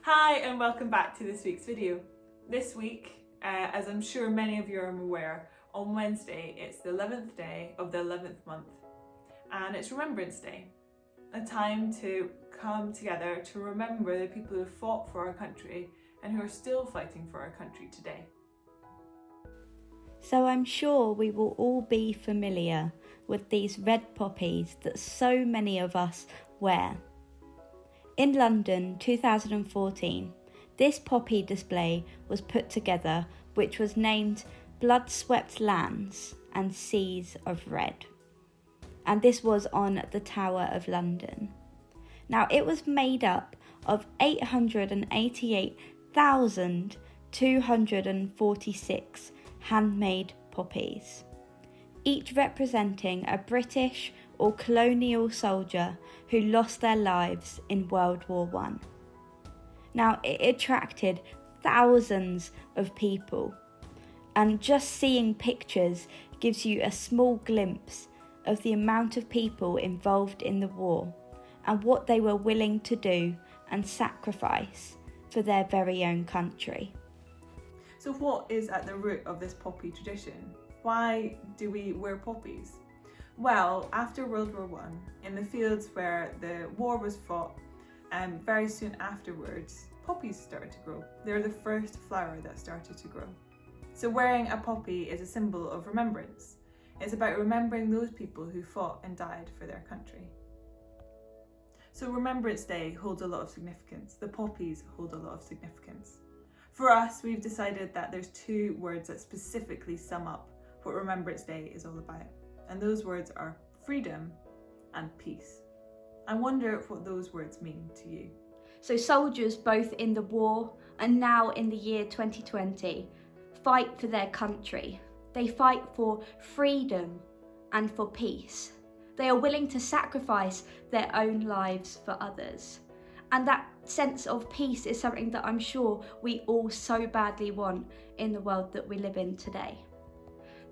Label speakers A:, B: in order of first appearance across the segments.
A: Hi and welcome back to this week's video. This week, as I'm sure many of you are aware, on Wednesday it's the 11th day of the 11th month and it's Remembrance Day, a time to come together to remember the people who fought for our country and who are still fighting for our country today.
B: So I'm sure we will all be familiar with these red poppies that so many of us wear. In London 2014, this poppy display was put together, which was named Blood-Swept Lands and Seas of Red. And this was on the Tower of London. Now it was made up of 888,246 handmade poppies, each representing a British or colonial soldier who lost their lives in World War I. Now, it attracted thousands of people, and just seeing pictures gives you a small glimpse of the amount of people involved in the war and what they were willing to do and sacrifice for their very own country.
A: So what is at the root of this poppy tradition? Why do we wear poppies? Well, after World War I, in the fields where the war was fought, very soon afterwards, poppies started to grow. They're the first flower that started to grow. So wearing a poppy is a symbol of remembrance. It's about remembering those people who fought and died for their country. So Remembrance Day holds a lot of significance. The poppies hold a lot of significance. For us, we've decided that there's two words that specifically sum up what Remembrance Day is all about. And those words are freedom and peace. I wonder what those words mean to you.
B: So soldiers both in the war and now in the year 2020 fight for their country. They fight for freedom and for peace. They are willing to sacrifice their own lives for others. And that sense of peace is something that I'm sure we all so badly want in the world that we live in today.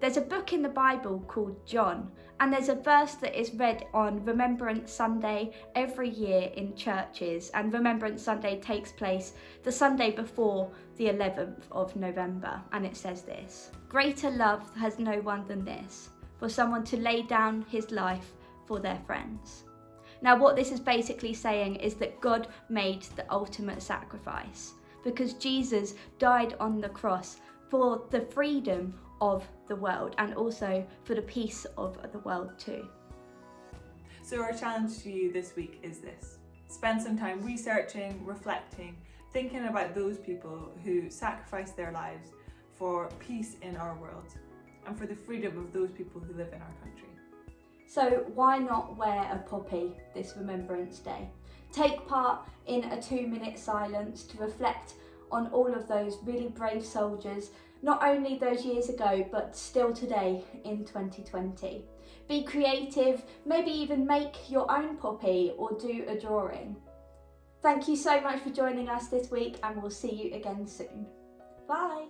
B: There's a book in the Bible called John, and there's a verse that is read on Remembrance Sunday every year in churches, and Remembrance Sunday takes place the Sunday before the 11th of November, and it says this: "Greater love has no one than this, for someone to lay down his life for their friends." Now what this is basically saying is that God made the ultimate sacrifice, because Jesus died on the cross for the freedom of the world and also for the peace of the world too.
A: So our challenge to you this week is this: spend some time researching, reflecting, thinking about those people who sacrificed their lives for peace in our world and for the freedom of those people who live in our country.
B: So why not wear a poppy this Remembrance Day? Take part in a 2-minute silence to reflect on all of those really brave soldiers, not only those years ago, but still today in 2020. Be creative, maybe even make your own poppy or do a drawing. Thank you so much for joining us this week, and we'll see you again soon. Bye.